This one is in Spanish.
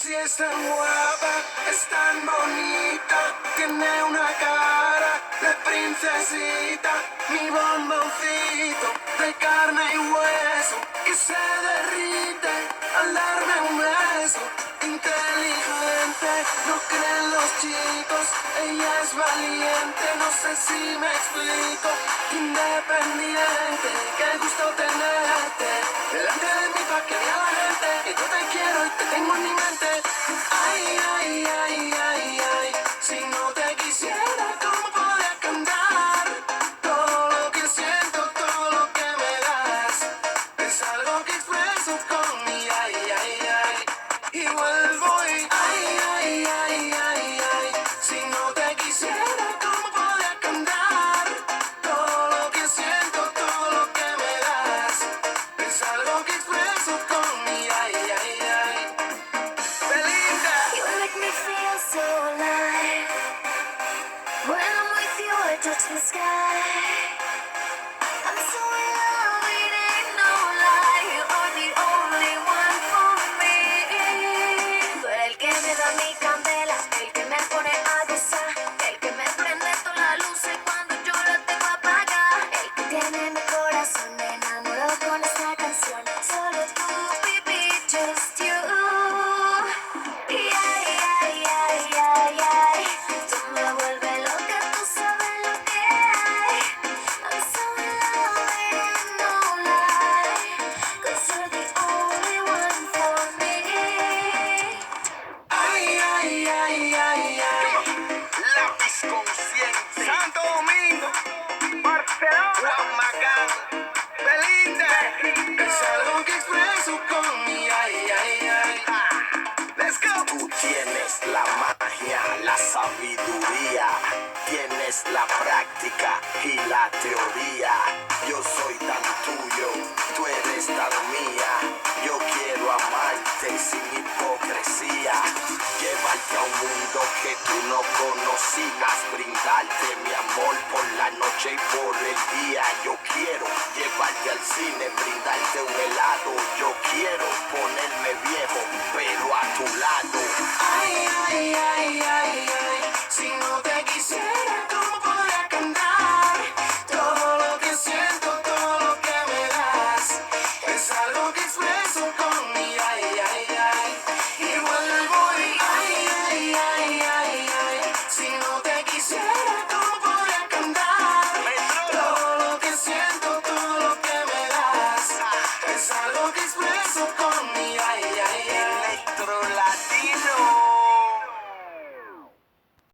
Si es tan guapa, es tan bonita, tiene una cara de princesita, mi bomboncito de carne y hueso que se derrite al darme un beso. Inteligente, no creen los chicos, ella es valiente, no sé si me explico. Independiente, qué gusto tenerte delante de mí pa' que vea la